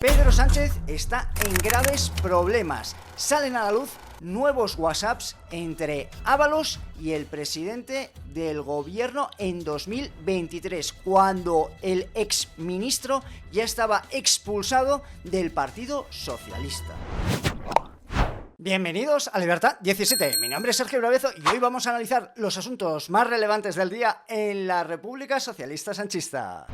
Pedro Sánchez está en graves problemas. Salen a la luz nuevos WhatsApps entre Ábalos y el presidente del gobierno en 2023, cuando el exministro ya estaba expulsado del Partido Socialista. Bienvenidos a Libertad 17, mi nombre es Sergio Bravezo y hoy vamos a analizar los asuntos más relevantes del día en la República Socialista Sanchista.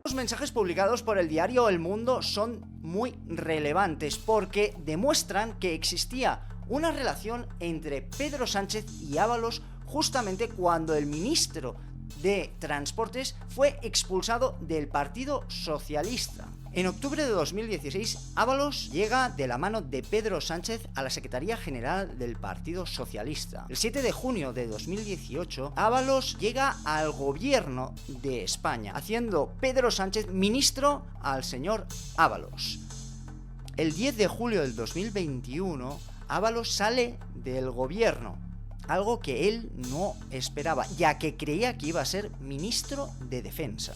Los mensajes publicados por el diario El Mundo son muy relevantes porque demuestran que existía una relación entre Pedro Sánchez y Ábalos justamente cuando el ministro de Transportes fue expulsado del Partido Socialista. En octubre de 2016, Ábalos llega de la mano de Pedro Sánchez a la Secretaría General del Partido Socialista. El 7 de junio de 2018, Ábalos llega al gobierno de España, haciendo Pedro Sánchez ministro al señor Ábalos. El 10 de julio del 2021, Ábalos sale del gobierno, algo que él no esperaba, ya que creía que iba a ser ministro de Defensa.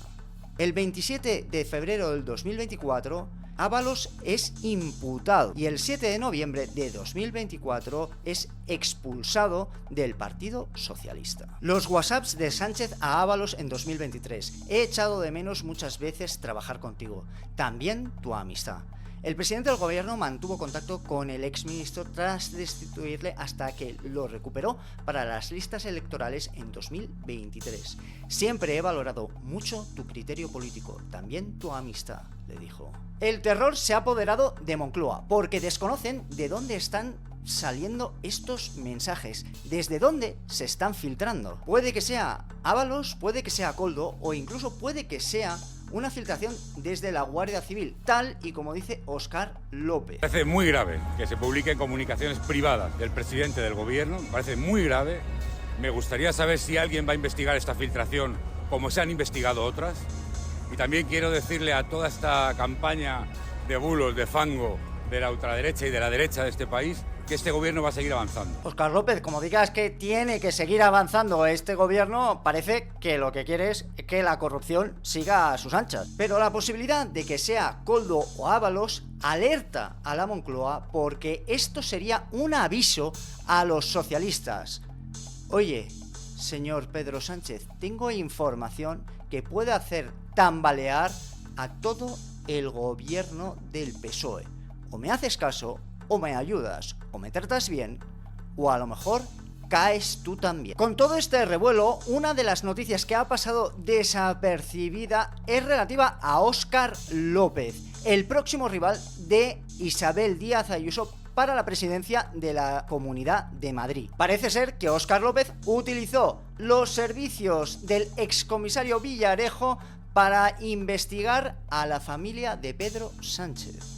El 27 de febrero del 2024, Ábalos es imputado y el 7 de noviembre de 2024 es expulsado del Partido Socialista. Los WhatsApps de Sánchez a Ábalos en 2023. He echado de menos muchas veces trabajar contigo. También tu amistad. El presidente del gobierno mantuvo contacto con el exministro tras destituirle hasta que lo recuperó para las listas electorales en 2023. Siempre he valorado mucho tu criterio político, también tu amistad, le dijo. El terror se ha apoderado de Moncloa porque desconocen de dónde están saliendo estos mensajes, desde dónde se están filtrando. Puede que sea Ábalos, puede que sea Koldo o incluso puede que sea una filtración desde la Guardia Civil, tal y como dice Óscar López. Me parece muy grave que se publiquen comunicaciones privadas del presidente del gobierno, me parece muy grave. Me gustaría saber si alguien va a investigar esta filtración como se han investigado otras. Y también quiero decirle a toda esta campaña de bulos, de fango, de la ultraderecha y de la derecha de este país, que este gobierno va a seguir avanzando. Óscar López, como digas que tiene que seguir avanzando este gobierno, parece que lo que quiere es que la corrupción siga a sus anchas. Pero la posibilidad de que sea Koldo o Ábalos alerta a la Moncloa porque esto sería un aviso a los socialistas. Oye, señor Pedro Sánchez, tengo información que puede hacer tambalear a todo el gobierno del PSOE. O me haces caso, o me ayudas, o me tratas bien, o a lo mejor caes tú también. Con todo este revuelo, una de las noticias que ha pasado desapercibida es relativa a Óscar López, el próximo rival de Isabel Díaz Ayuso para la presidencia de la Comunidad de Madrid. Parece ser que Óscar López utilizó los servicios del excomisario Villarejo para investigar a la familia de Pedro Sánchez.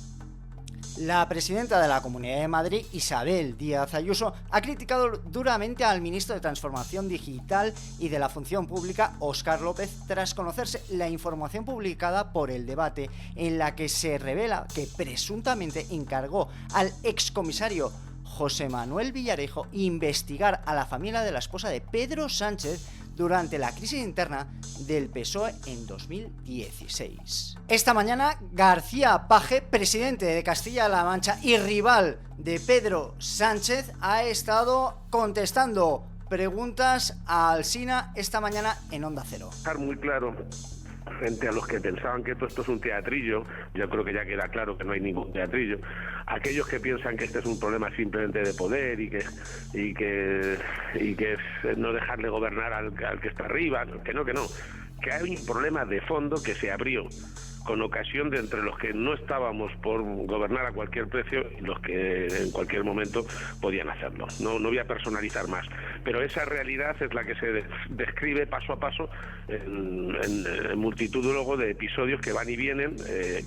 La presidenta de la Comunidad de Madrid, Isabel Díaz Ayuso, ha criticado duramente al ministro de Transformación Digital y de la Función Pública, Óscar López, tras conocerse la información publicada por El Debate, en la que se revela que presuntamente encargó al excomisario José Manuel Villarejo investigar a la familia de la esposa de Pedro Sánchez durante la crisis interna del PSOE en 2016. Esta mañana, García Paje, presidente de Castilla-La Mancha y rival de Pedro Sánchez, ha estado contestando preguntas a Alsina esta mañana en Onda Cero. Estar muy claro frente a los que pensaban que todo esto es un teatrillo. Yo creo que ya queda claro que no hay ningún teatrillo. Aquellos que piensan que este es un problema simplemente de poder y que es no dejarle gobernar al que está arriba, que hay un problema de fondo que se abrió con ocasión de entre los que no estábamos por gobernar a cualquier precio y los que en cualquier momento podían hacerlo. No voy a personalizar más, pero esa realidad es la que se describe paso a paso en multitud luego de episodios que van y vienen,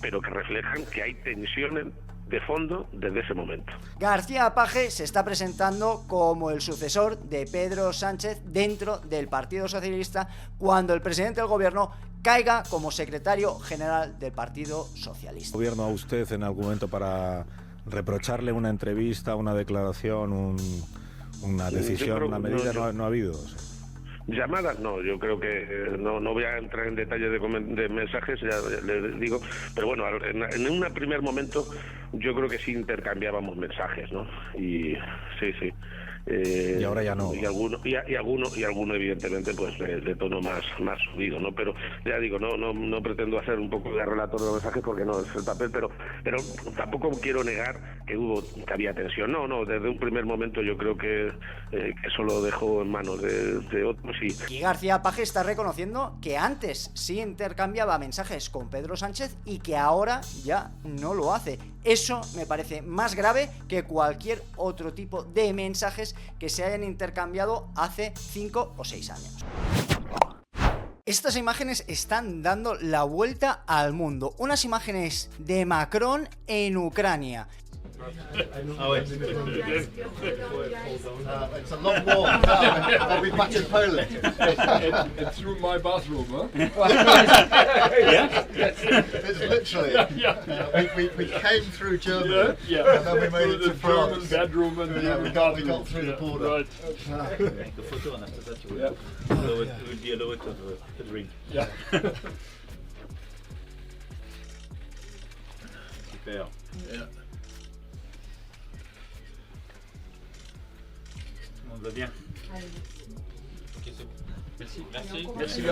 pero que reflejan que hay tensiones de fondo desde ese momento. García Paje se está presentando como el sucesor de Pedro Sánchez dentro del Partido Socialista cuando el presidente del gobierno caiga como secretario general del Partido Socialista. ¿Gobierno a usted en algún momento para reprocharle una entrevista, una declaración, una decisión, una medida? No ha habido. O sea. Llamadas, no, yo creo que no voy a entrar en detalles de mensajes, ya les digo, pero bueno, en un primer momento yo creo que sí intercambiábamos mensajes, ¿no? Y sí. Y ahora ya no. Y alguno evidentemente pues de tono más subido, ¿no? Pero ya digo, no pretendo hacer un poco de relato de los mensajes porque no es el papel, pero tampoco quiero negar que había tensión. No, desde un primer momento yo creo que eso lo dejo en manos de otros. Y García Paje está reconociendo que antes sí intercambiaba mensajes con Pedro Sánchez y que ahora ya no lo hace. Eso me parece más grave que cualquier otro tipo de mensajes que se hayan intercambiado hace 5 o 6 años. Estas imágenes están dando la vuelta al mundo. Unas imágenes de Macron en Ucrania. It's a long walk. I'll be back in Poland. And through my bathroom, huh? Yeah. It's literally. We came through Germany, and then we made it to France. Bedroom and we got through the border. Right. Make a photo and after that you will be allowed to drink. Yeah. Super. Yeah. On va bien. Ok, c'est bon. Merci. Merci.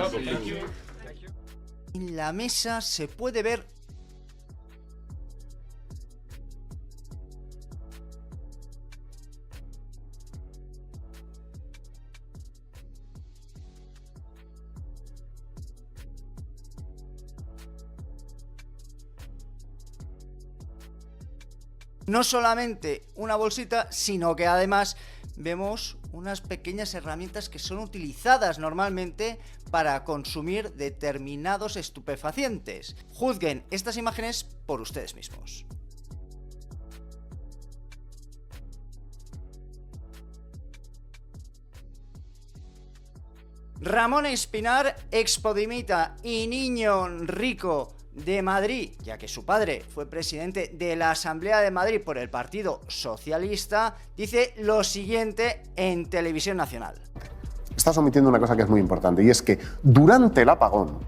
En la mesa se puede ver no solamente una bolsita, sino que además vemos unas pequeñas herramientas que son utilizadas normalmente para consumir determinados estupefacientes. Juzguen estas imágenes por ustedes mismos. Ramón Espinar, expodimita y niño rico de Madrid, ya que su padre fue presidente de la Asamblea de Madrid por el Partido Socialista, dice lo siguiente en Televisión Nacional. Estás omitiendo una cosa que es muy importante, y es que durante el apagón,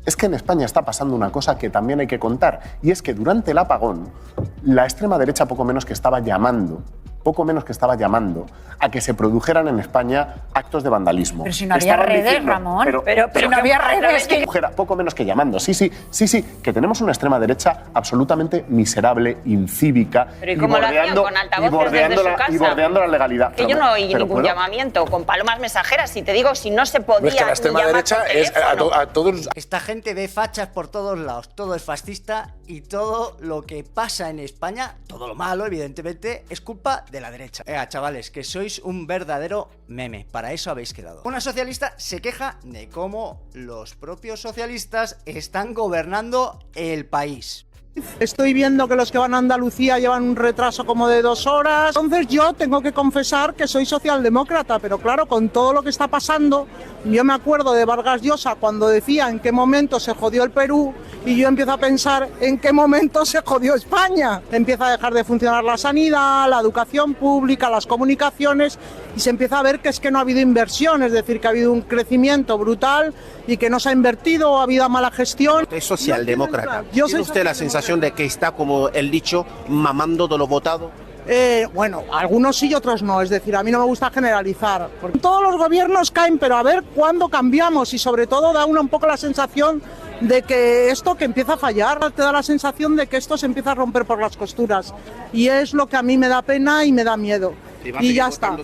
es que en España está pasando una cosa que también hay que contar, y es que durante el apagón, la extrema derecha poco menos que estaba llamando a que se produjeran en España actos de vandalismo. Pero si no había redes, Ramón. Pero no había redes. Poco menos que llamando. Sí, que tenemos una extrema derecha absolutamente miserable, incívica. Pero ¿y cómo lo hacían? Con altavoces desde su casa. Y bordeando la legalidad. Que yo no oí ningún llamamiento con palomas mensajeras. Y te digo, si no se podía. Es que la extrema derecha es a todos. Esta gente ve fachas por todos lados. Todo es fascista y todo lo que pasa en España, todo lo malo, evidentemente, es culpa de la derecha. Chavales, que sois un verdadero meme. Para eso habéis quedado. Una socialista se queja de cómo los propios socialistas están gobernando el país. Estoy viendo que los que van a Andalucía llevan un retraso como de 2 horas. Entonces yo tengo que confesar que soy socialdemócrata, pero claro, con todo lo que está pasando, yo me acuerdo de Vargas Llosa cuando decía en qué momento se jodió el Perú, y yo empiezo a pensar en qué momento se jodió España. Empieza a dejar de funcionar la sanidad, la educación pública, las comunicaciones, y se empieza a ver que es que no ha habido inversión, es decir, que ha habido un crecimiento brutal y que no se ha invertido, ha habido mala gestión. Es socialdemócrata. Yo ¿Tiene usted la sensación de que está, como el dicho, mamando de lo votado? Bueno, algunos sí y otros no, es decir, a mí no me gusta generalizar. Porque todos los gobiernos caen, pero a ver cuándo cambiamos, y sobre todo da un poco la sensación de que esto que empieza a fallar, te da la sensación de que esto se empieza a romper por las costuras, y es lo que a mí me da pena y me da miedo. Y ya está.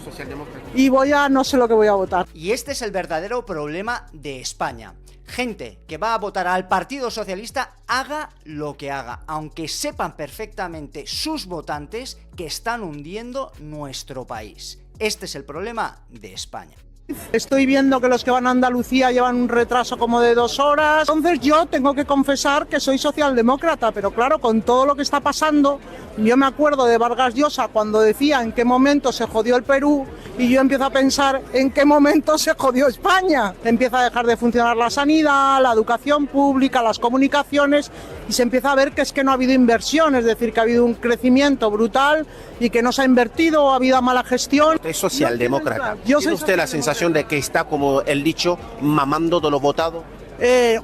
Y no sé lo que voy a votar. Y este es el verdadero problema de España. Gente que va a votar al Partido Socialista, haga lo que haga, aunque sepan perfectamente sus votantes que están hundiendo nuestro país. Este es el problema de España. Estoy viendo que los que van a Andalucía llevan un retraso como de 2 horas. Entonces yo tengo que confesar que soy socialdemócrata, pero claro, con todo lo que está pasando, Yo me acuerdo de Vargas Llosa cuando decía en qué momento se jodió el Perú y yo empiezo a pensar en qué momento se jodió España. Empieza a dejar de funcionar la sanidad, la educación pública, las comunicaciones y se empieza a ver que es que no ha habido inversión, es decir, que ha habido un crecimiento brutal y que no se ha invertido, ha habido mala gestión. Es socialdemócrata. Yo ¿Tiene usted la sensación de que está, como el dicho, mamando de lo votado?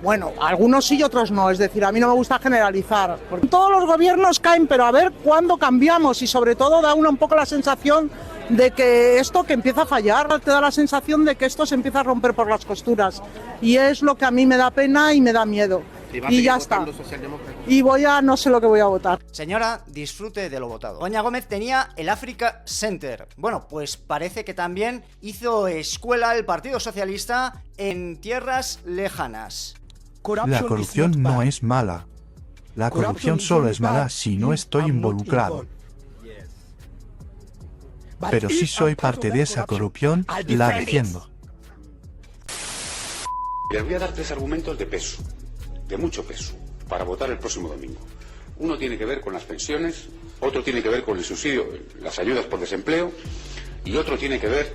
Bueno, algunos sí y otros no, es decir, a mí no me gusta generalizar. Porque todos los gobiernos caen, pero a ver cuándo cambiamos y sobre todo da uno un poco la sensación de que esto que empieza a fallar, te da la sensación de que esto se empieza a romper por las costuras y es lo que a mí me da pena y me da miedo. Y ya está. Y no sé lo que voy a votar. Señora, disfrute de lo votado. Doña Gómez tenía el Africa Center. Bueno, pues parece que también hizo escuela el Partido Socialista en tierras lejanas. La corrupción no es mala. La corrupción solo es mala si no estoy involucrado. Pero si soy parte de esa corrupción, la defiendo. Les voy a dar 3 argumentos de peso, de mucho peso, para votar el próximo domingo. Uno tiene que ver con las pensiones, otro tiene que ver con el subsidio, las ayudas por desempleo, y otro tiene que ver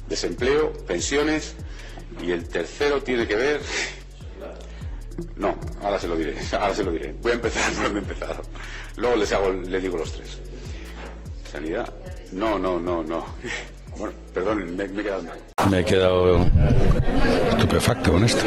desempleo, pensiones, y el tercero tiene que ver... No, ahora se lo diré. Voy a empezar por donde he empezado. Luego les digo los 3. Sanidad. No. Bueno, perdón, me he quedado mal. Me he quedado estupefacto con esto.